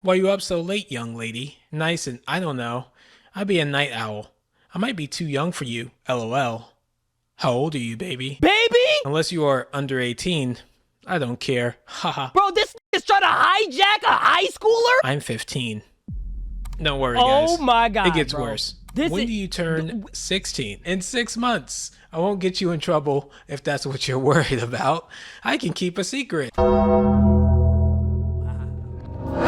Why you up so late, young lady? Nice and I don't know. I'd be a night owl. I might be too young for you, LOL. How old are you, baby? Baby? Unless you are under 18, I don't care. Haha. Bro, this is trying to hijack a high schooler? I'm 15. Don't worry, guys. Oh my god, it gets bro. worse. When do you turn 16? In 6 months. I won't get you in trouble if that's what you're worried about. I can keep a secret.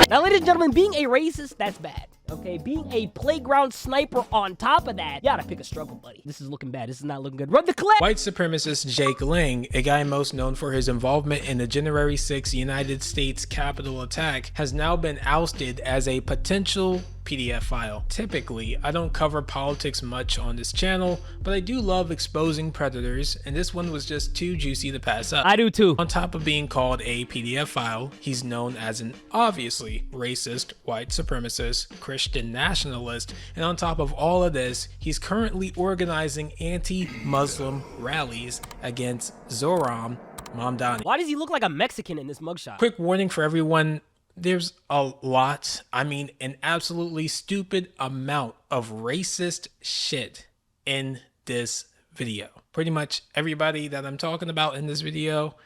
Now, ladies and gentlemen, being a racist, that's bad. Okay, being a playground sniper on top of that, you gotta pick a struggle, buddy. This is looking bad. This is not looking good. Run the clip! White supremacist Jake Lang, a guy most known for his involvement in the January 6th United States Capitol attack, has now been ousted as a potential PDF file. Typically, I don't cover politics much on this channel, but I do love exposing predators, and this one was just too juicy to pass up. I do too. On top of being called a PDF file, he's known as an obviously racist, white supremacist, Christian nationalist, and on top of all of this, he's currently organizing anti-Muslim rallies against Zohran Mamdani. Why does he look like a Mexican in this mugshot? Quick warning for everyone. There's a lot, I mean an absolutely stupid amount of racist shit in this video. Pretty much everybody that I'm talking about in this video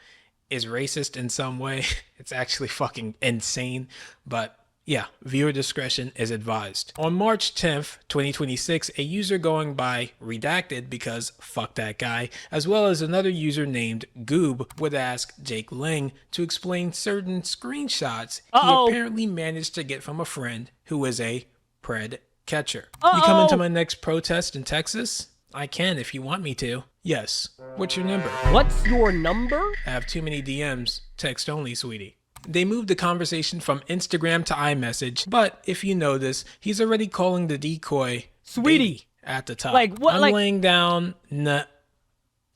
is racist in some way. It's actually fucking insane, but yeah, viewer discretion is advised. On March 10th, 2026, a user going by Redacted, because fuck that guy, as well as another user named Goob, would ask Jake Lang to explain certain screenshots he apparently managed to get from a friend who is a pred catcher. You coming to my next protest in Texas? I can if you want me to. Yes. What's your number? What's your number? I have too many DMs. Text only, sweetie. They moved the conversation from Instagram to iMessage, but if you notice, he's already calling the decoy sweetie at the top. Like what? I'm laying down.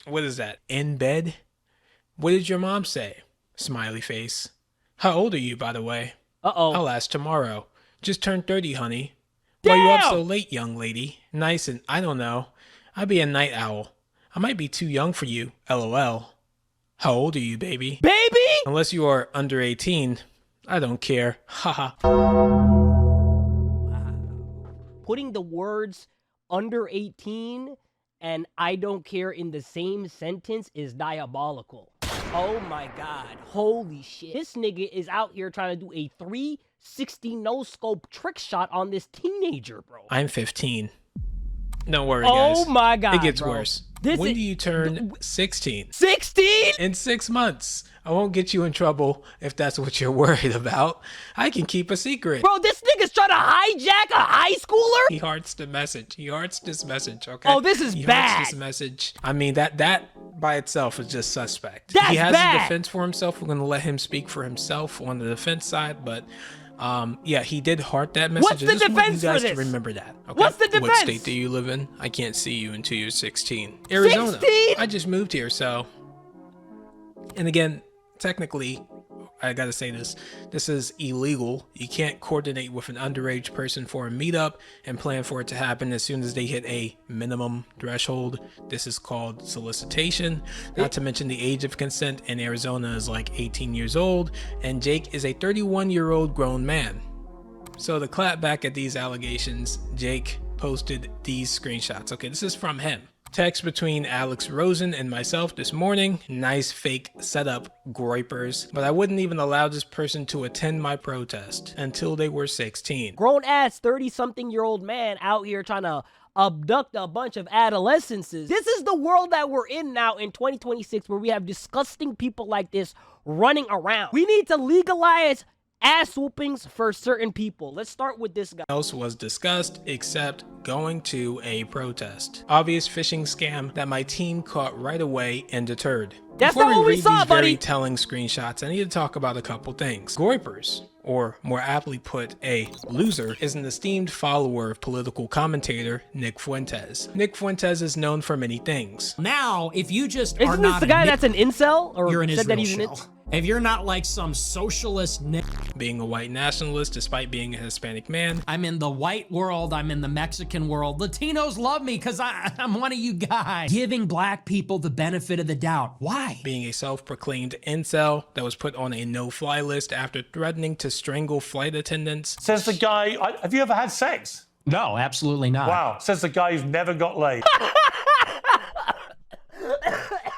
What is that? In bed? What did your mom say? Smiley face. How old are you, by the way? I'll ask tomorrow. Just turned 30, honey. Damn! Why you up so late, young lady? Nice and I don't know. I'd be a night owl. I might be too young for you, LOL. How old are you, baby? Baby? Unless you are under 18, I don't care. Haha. Putting the words under 18 and I don't care in the same sentence is diabolical. Oh my god. Holy shit. This nigga is out here trying to do a 360 no-scope trick shot on this teenager, bro. I'm 15. Don't worry, guys. Oh my god, it gets bro. worse. When do you turn 16? 16? In 6 months. I won't get you in trouble if that's what you're worried about. I can keep a secret. Bro, this nigga's trying to hijack a high schooler? He hearts the message. He hearts this message, okay? Oh, this is he bad. Hearts this message. I mean, that by itself is just suspect. That's he has bad. a defense for himself. We're going to let him speak for himself on the defense side, but yeah, he did heart that message. What's the defense want you guys for this? to remember that. Okay? What's the defense? What state do you live in? I can't see you until you're 16. Arizona. 16? I just moved here, so. And again, technically, I gotta say this is illegal. You can't coordinate with an underage person for a meetup and plan for it to happen as soon as they hit a minimum threshold. This is called solicitation. Not to mention the age of consent in Arizona is like 18 years old, and Jake is a 31-year-old grown man. So to clap back at these allegations, Jake posted these screenshots. Okay, this is from him. Text between Alex Rosen and myself this morning. Nice fake setup, groypers. But I wouldn't even allow this person to attend my protest until they were 16. Grown ass 30-something-year-old man out here trying to abduct a bunch of adolescents. This is the world that we're in now in 2026, where we have disgusting people like this running around. We need to legalize ass whoopings for certain people. Let's start with this guy. Else was discussed except going to a protest. Obvious phishing scam that my team caught right away and deterred. That's Before not what we read saw, these very buddy. telling screenshots, I need to talk about a couple things. Groypers, or more aptly put, a loser, is an esteemed follower of political commentator Nick Fuentes. Nick Fuentes is known for many things. Now, if you just are Isn't this not the guy that's an incel? Or you're an said that Israel he's an shell. If you're not like some socialist being a white nationalist despite being a Hispanic man. I'm in the white world, I'm in the Mexican world. Latinos love me because I'm one of you guys. Giving black people the benefit of the doubt. Why? Being a self-proclaimed incel that was put on a no-fly list after threatening to strangle flight attendants. Says the guy, have you ever had sex? No, absolutely not. Wow, says the guy who's never got laid.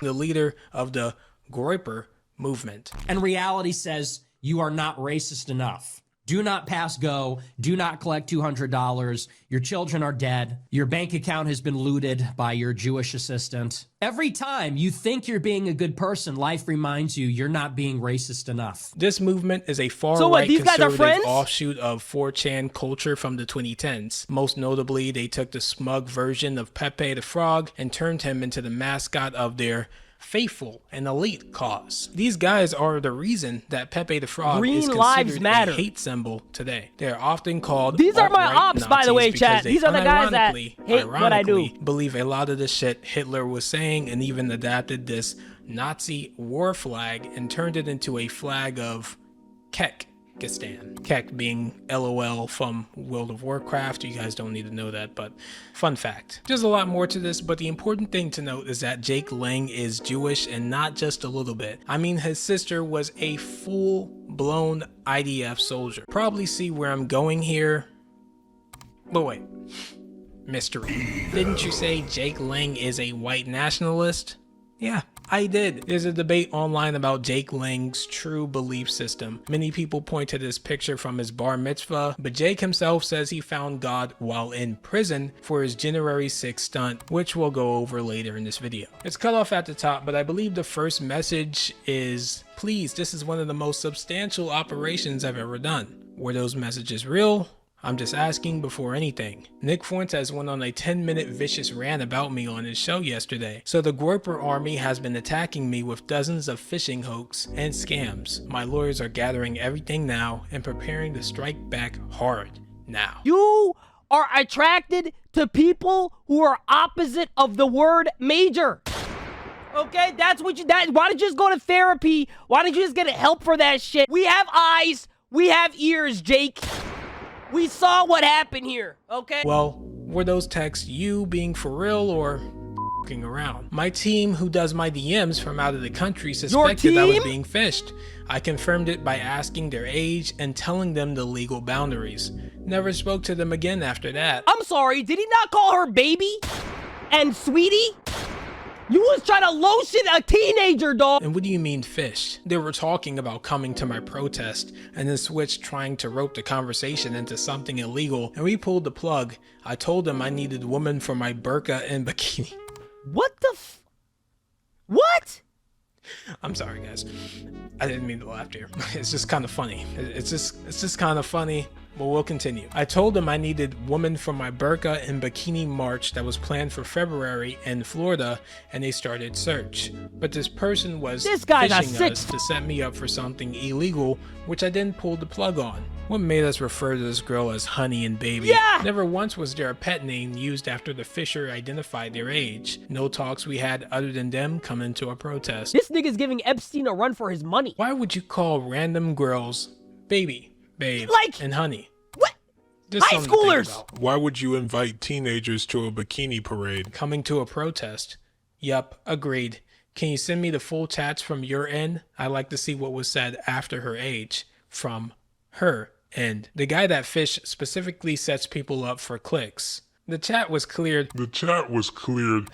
The leader of the Groyper movement. And reality says you are not racist enough. Do not pass go. Do not collect $200. Your children are dead. Your bank account has been looted by your Jewish assistant. Every time you think you're being a good person, life reminds you you're not being racist enough. This movement is a far-right conservative offshoot of 4chan culture from the 2010s. Most notably, they took the smug version of Pepe the Frog and turned him into the mascot of their faithful and elite cause. These guys are the reason that Pepe the Frog is considered a hate symbol today. They're often called These are my ops, by the way, chat. These are the guys that hate what I do. Believe a lot of the shit Hitler was saying and even adapted this Nazi war flag and turned it into a flag of Kekistan. Kek being LOL from World of Warcraft. You guys don't need to know that, but fun fact. There's a lot more to this, but the important thing to note is that Jake Lang is Jewish and not just a little bit. I mean, his sister was a full-blown IDF soldier. Probably see where I'm going here. But wait. Mystery. Didn't you say Jake Lang is a white nationalist? Yeah, I did. There's a debate online about Jake Lang's true belief system. Many people point to this picture from his bar mitzvah, but Jake himself says he found God while in prison for his January 6th stunt, which we'll go over later in this video. It's cut off at the top, but I believe the first message is, please, this is one of the most substantial operations I've ever done. Were those messages real? I'm just asking before anything. Nick Fuentes went on a 10-minute vicious rant about me on his show yesterday. So the Groyper army has been attacking me with dozens of phishing hoax and scams. My lawyers are gathering everything now and preparing to strike back hard now. You are attracted to people who are opposite of the word major. Okay, that's what you, why don't you just go to therapy? Why don't you just get help for that shit? We have eyes, we have ears, Jake. We saw what happened here, okay? Well, were those texts you being for real or f***ing around? My team, who does my DMs from out of the country, suspected I was being phished. I confirmed it by asking their age and telling them the legal boundaries. Never spoke to them again after that. I'm sorry, did he not call her baby and sweetie? You was trying to lotion a teenager, dog. And what do you mean fished? They were talking about coming to my protest and then switched trying to rope the conversation into something illegal, and we pulled the plug. I told them I needed a woman for my burqa and bikini. What the what? I'm sorry, guys. I didn't mean to laugh here. It's just kind of funny. It's just kind of funny. But we'll continue. I told them I needed women for my burqa and bikini march that was planned for February in Florida, and they started search. But this person was phishing us to set me up for something illegal, which I then pulled the plug on. What made us refer to this girl as honey and baby? Yeah! Never once was there a pet name used after the fisher identified their age. No talks we had other than them coming to a protest. This nigga's giving Epstein a run for his money. Why would you call random girls baby, babe, and honey? What? Just high schoolers! Why would you invite teenagers to a bikini parade? Coming to a protest. Yup, agreed. Can you send me the full chats from your end? I'd like to see what was said after her age. From her end. The guy that fished specifically sets people up for clicks. The chat was cleared. The chat was cleared.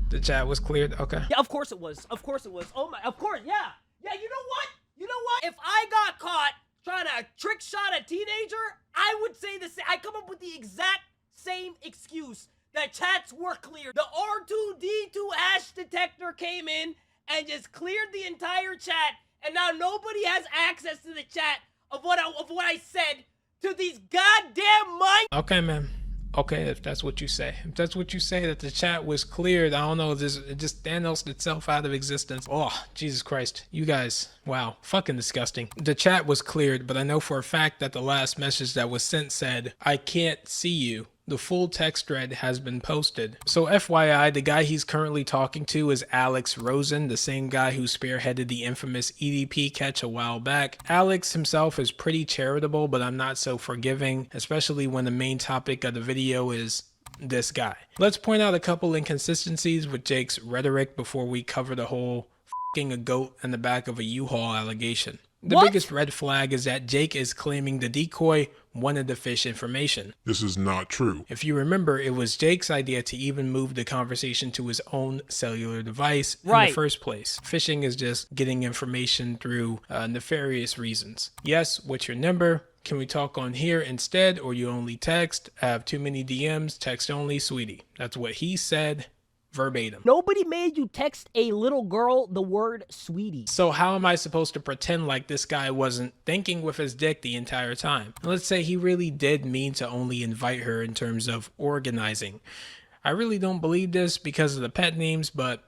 The chat was cleared? Okay. Yeah, of course it was. Of course it was. Oh my, of course, yeah. Yeah, you know what? You know what? If I got caught trying to trick shot a teenager, I would say the same. I come up with the exact same excuse. The chats were cleared. The R2D2 hash detector came in and just cleared the entire chat, and now nobody has access to the chat of what I said to these goddamn minds. Okay, man. Okay, if that's what you say. If that's what you say, that the chat was cleared, I don't know, it just Thanos itself out of existence. Oh, Jesus Christ. You guys, wow, fucking disgusting. The chat was cleared, but I know for a fact that the last message that was sent said, I can't see you. The full text thread has been posted. So FYI, the guy he's currently talking to is Alex Rosen, the same guy who spearheaded the infamous EDP catch a while back. Alex himself is pretty charitable, but I'm not so forgiving, especially when the main topic of the video is this guy. Let's point out a couple inconsistencies with Jake's rhetoric before we cover the whole f***ing a goat in the back of a U-Haul allegation. The biggest red flag is that Jake is claiming the decoy wanted the fish information. This is not true. If you remember, it was Jake's idea to even move the conversation to his own cellular device in the first place. Phishing is just getting information through nefarious reasons. Yes, what's your number? Can we talk on here instead, or you only text? I have too many DMs, text only, sweetie. That's what he said. Verbatim. Nobody made you text a little girl the word sweetie. So how am I supposed to pretend like this guy wasn't thinking with his dick the entire time? And let's say he really did mean to only invite her in terms of organizing. I really don't believe this because of the pet names, but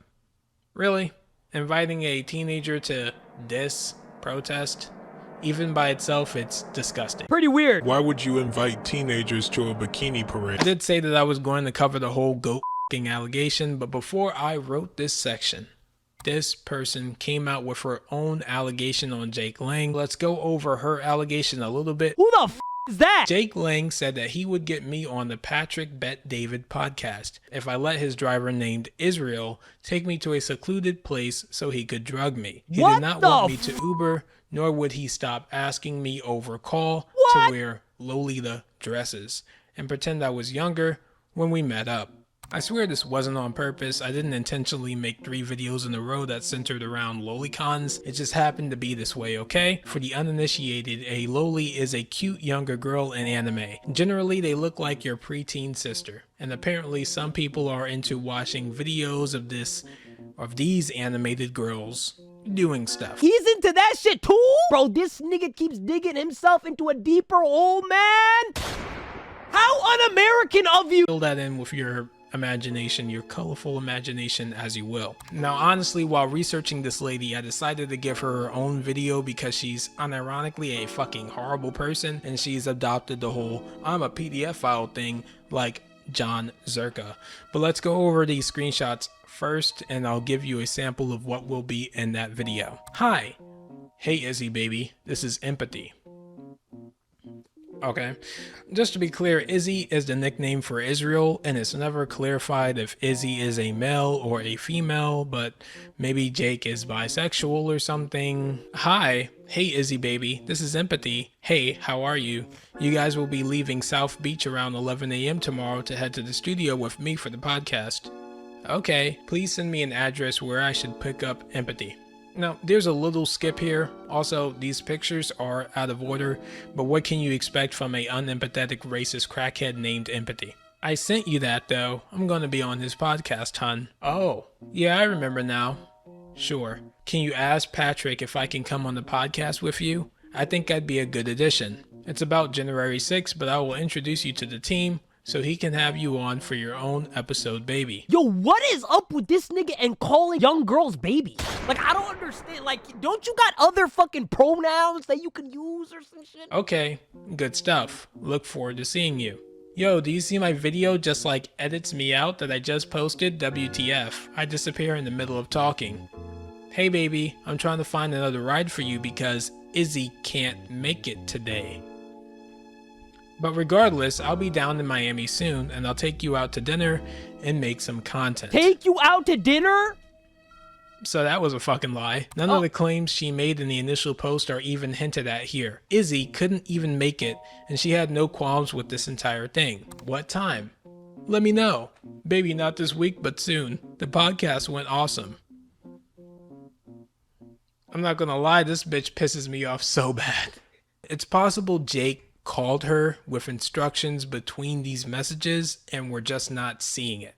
really? Inviting a teenager to this protest? Even by itself, it's disgusting. Pretty weird. Why would you invite teenagers to a bikini parade? I did say that I was going to cover the whole goat allegation, but before I wrote this section, this person came out with her own allegation on Jake Lang. Let's go over her allegation a little bit. Who the f is that? Jake Lang said that he would get me on the Patrick Bet David podcast if I let his driver named Israel take me to a secluded place so he could drug me. He did not want me to Uber, nor would he stop asking me over call to wear Lolita dresses and pretend I was younger when we met up. I swear this wasn't on purpose. I didn't intentionally make 3 videos in a row that centered around lolicons. It just happened to be this way, okay? For the uninitiated, a loli is a cute younger girl in anime. Generally, they look like your preteen sister. And apparently some people are into watching videos of these animated girls doing stuff. He's into that shit too? Bro, this nigga keeps digging himself into a deeper hole, man. How un-American of you. Fill that in with your imagination, your colorful imagination, as you will. Now honestly, while researching this lady, I decided to give her her own video because she's unironically a fucking horrible person, and she's adopted the whole I'm a PDF file thing like John Zerka. But let's go over these screenshots first, and I'll give you a sample of what will be in that video. Hi. Hey Izzy baby, this is Empathy. Okay, just to be clear, Izzy is the nickname for Israel, and it's never clarified if Izzy is a male or a female, but maybe Jake is bisexual or something. Hi, hey Izzy baby, this is Empathy. Hey, how are you? You guys will be leaving South Beach around 11 a.m. tomorrow to head to the studio with me for the podcast. Okay, please send me an address where I should pick up Empathy. Now, there's a little skip here. Also, these pictures are out of order, but what can you expect from a unempathetic racist crackhead named Empathy? I sent you that, though. I'm gonna be on his podcast, hun. Oh, yeah, I remember now. Sure. Can you ask Patrick if I can come on the podcast with you? I think I'd be a good addition. It's about January 6th, but I will introduce you to the team so he can have you on for your own episode, baby. Yo, what is up with this nigga and calling young girls baby? Like, I don't understand. Like, don't you got other fucking pronouns that you can use or some shit? Okay, good stuff. Look forward to seeing you. Yo, do you see my video just like edits me out that I just posted? WTF. I disappear in the middle of talking. Hey baby, I'm trying to find another ride for you because Izzy can't make it today. But regardless, I'll be down in Miami soon, and I'll take you out to dinner and make some content. Take you out to dinner? So that was a fucking lie. None of the claims she made in the initial post are even hinted at here. Izzy couldn't even make it, and she had no qualms with this entire thing. What time? Let me know. Maybe not this week, but soon. The podcast went awesome. I'm not gonna lie, this bitch pisses me off so bad. It's possible Jake called her with instructions between these messages and we're just not seeing it.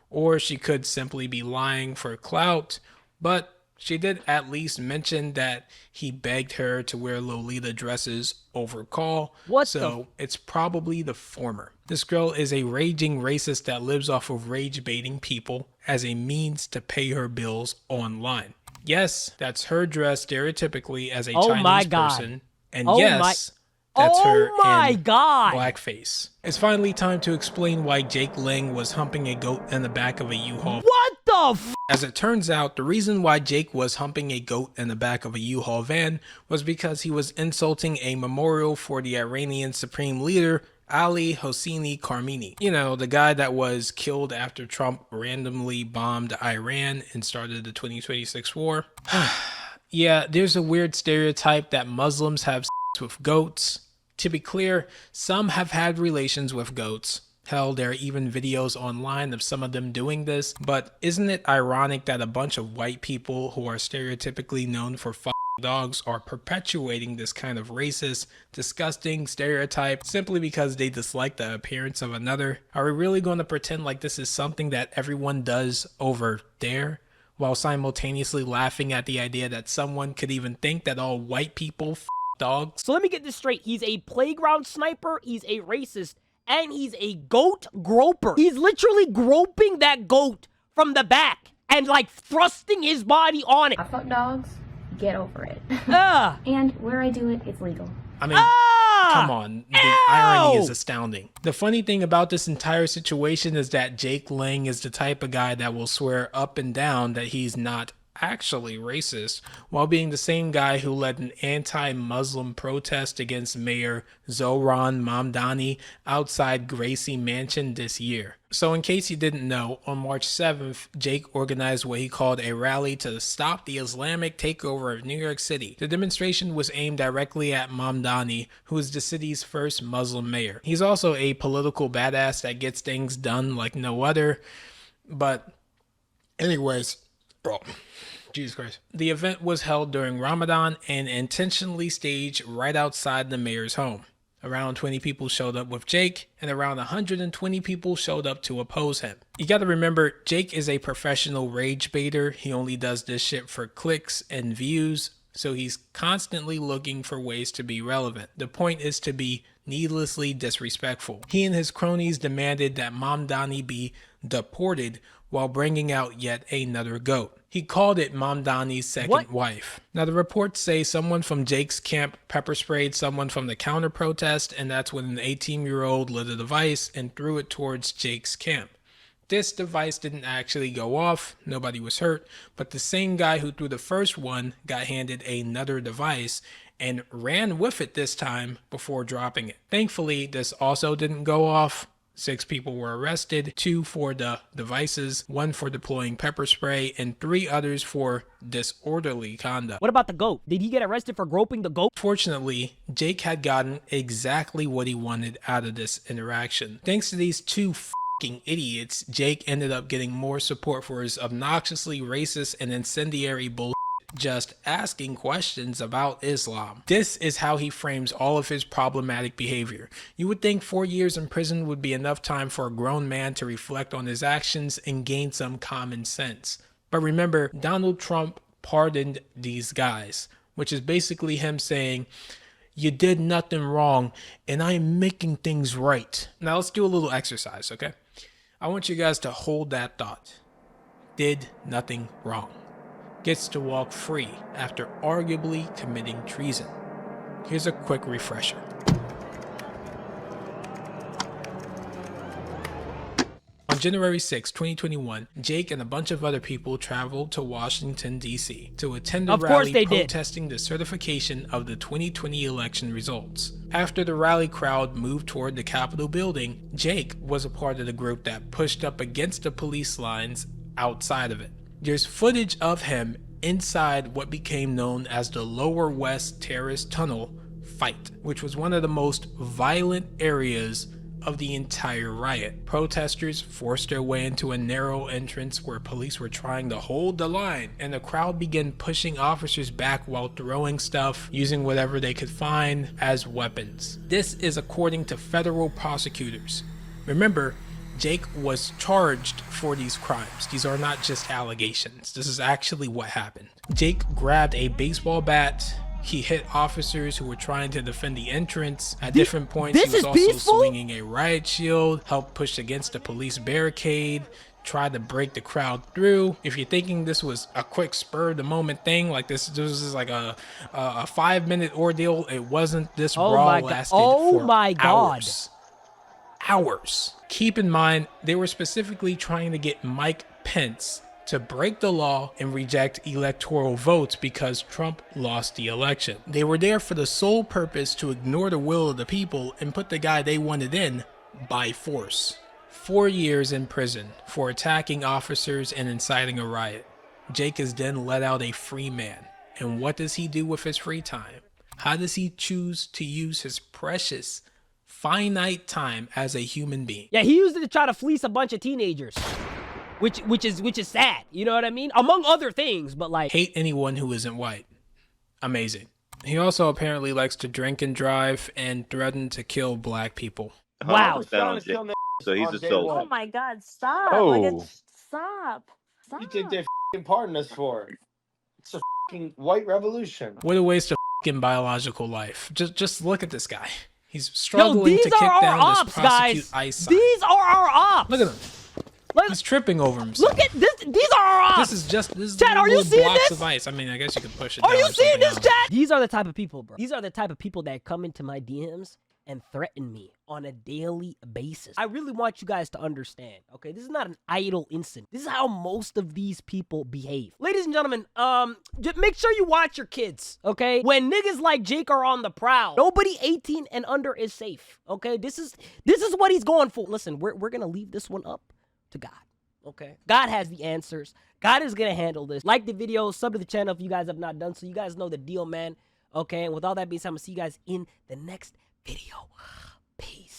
Or she could simply be lying for clout, but she did at least mention that he begged her to wear Lolita dresses over call. So it's probably the former. This girl is a raging racist that lives off of rage baiting people as a means to pay her bills online. Yes, that's her dressed stereotypically as a Chinese person. And yes, That's her Oh my in God. blackface. It's finally time to explain why Jake Lang was humping a goat in the back of a U-Haul. What the f? As it turns out, the reason why Jake was humping a goat in the back of a U-Haul van was because he was insulting a memorial for the Iranian Supreme Leader, Ali Hosseini Khamenei. You know, the guy that was killed after Trump randomly bombed Iran and started the 2026 war. Yeah, there's a weird stereotype that Muslims have sex with goats. To be clear, some have had relations with goats. Hell, there are even videos online of some of them doing this. But isn't it ironic that a bunch of white people who are stereotypically known for dogs are perpetuating this kind of racist, disgusting stereotype simply because they dislike the appearance of another? Are we really going to pretend like this is something that everyone does over there, while simultaneously laughing at the idea that someone could even think that all white people dogs? So let me get this straight. He's a playground sniper, he's a racist, and he's a goat groper. He's literally groping that goat from the back and like thrusting his body on it. I fuck dogs. Get over it. And where I do it, it's legal. I mean, come on. The irony is astounding. The funny thing about this entire situation is that Jake Lang is the type of guy that will swear up and down that he's not actually racist, while being the same guy who led an anti-Muslim protest against Mayor Zohran Mamdani outside Gracie Mansion this year. So in case you didn't know, on March 7th, Jake organized what he called a rally to stop the Islamic takeover of New York City. The demonstration was aimed directly at Mamdani, who is the city's first Muslim mayor. He's also a political badass that gets things done like no other. But anyways, bro, Jesus Christ. The event was held during Ramadan and intentionally staged right outside the mayor's home. Around 20 people showed up with Jake, and around 120 people showed up to oppose him. You gotta remember, Jake is a professional rage baiter. He only does this shit for clicks and views, so he's constantly looking for ways to be relevant. The point is to be needlessly disrespectful. He and his cronies demanded that Mamdani be deported while bringing out yet another goat. He called it Mamdani's second wife. Now the reports say someone from Jake's camp pepper sprayed someone from the counter protest, and that's when an 18-year-old lit a device and threw it towards Jake's camp. This device didn't actually go off, nobody was hurt, but the same guy who threw the first one got handed another device and ran with it this time before dropping it. Thankfully, this also didn't go off. 6 people were arrested, 2 for the devices, 1 for deploying pepper spray, and 3 others for disorderly conduct. What about the goat? Did he get arrested for groping the goat? Fortunately, Jake had gotten exactly what he wanted out of this interaction. Thanks to these 2 f***ing idiots, Jake ended up getting more support for his obnoxiously racist and incendiary bullshit, just asking questions about Islam. This is how he frames all of his problematic behavior. You would think 4 years in prison would be enough time for a grown man to reflect on his actions and gain some common sense. But remember, Donald Trump pardoned these guys, which is basically him saying, you did nothing wrong and I am making things right. Now let's do a little exercise, okay? I want you guys to hold that thought. Did nothing wrong. Gets to walk free after arguably committing treason. Here's a quick refresher. On January 6, 2021, Jake and a bunch of other people traveled to Washington, D.C. to attend a rally protesting the certification of the 2020 election results. After the rally crowd moved toward the Capitol building, Jake was a part of the group that pushed up against the police lines outside of it. There's footage of him inside what became known as the Lower West Terrace Tunnel fight, which was one of the most violent areas of the entire riot. Protesters forced their way into a narrow entrance where police were trying to hold the line, and the crowd began pushing officers back while throwing stuff, using whatever they could find as weapons. This is according to federal prosecutors. Remember, Jake was charged for these crimes. These are not just allegations. This is actually what happened. Jake grabbed a baseball bat. He hit officers who were trying to defend the entrance. At different points, he was also swinging a riot shield, helped push against the police barricade, try to break the crowd through. If you're thinking this was a quick spur of the moment thing, like this was like a 5-minute ordeal, it wasn't. This brawl lasted for hours. Hours. Keep in mind, they were specifically trying to get Mike Pence to break the law and reject electoral votes because Trump lost the election. They were there for the sole purpose to ignore the will of the people and put the guy they wanted in by force. 4 years in prison for attacking officers and inciting a riot. Jake is then let out a free man. And what does he do with his free time? How does he choose to use his precious, finite time as a human being? Yeah, he used it to try to fleece a bunch of teenagers. Which is sad, you know what I mean? Among other things, but like... Hate anyone who isn't white. Amazing. He also apparently likes to drink and drive and threaten to kill black people. Wow. So he's a soldier. Oh my God! Stop! Oh. Like stop! Stop! You think they're pardon us for? It's a white revolution. What a waste of biological life. Just look at this guy. He's struggling these to kick are down our this ops, prosecute guys. ICE sign. These are our ops. Look at him. He's tripping over himself. Look at this. These are our ops. This is Chad, are you little seeing blocks this? of ice. I mean, I guess you could push it Are down you or seeing something this, else. Chad? These are the type of people, bro. These are the type of people that come into my DMs and threaten me on a daily basis. I really want you guys to understand, okay? This is not an idle incident. This is how most of these people behave. Ladies and gentlemen, just make sure you watch your kids, okay? When niggas like Jake are on the prowl, nobody 18 and under is safe, okay? This is what he's going for. Listen, we're gonna leave this one up to God. Okay, God has the answers. God is gonna handle this. Like the video, sub to the channel if you guys have not done so. You guys know the deal, man. Okay, and with all that being said, I'm gonna see you guys in the next video. Peace.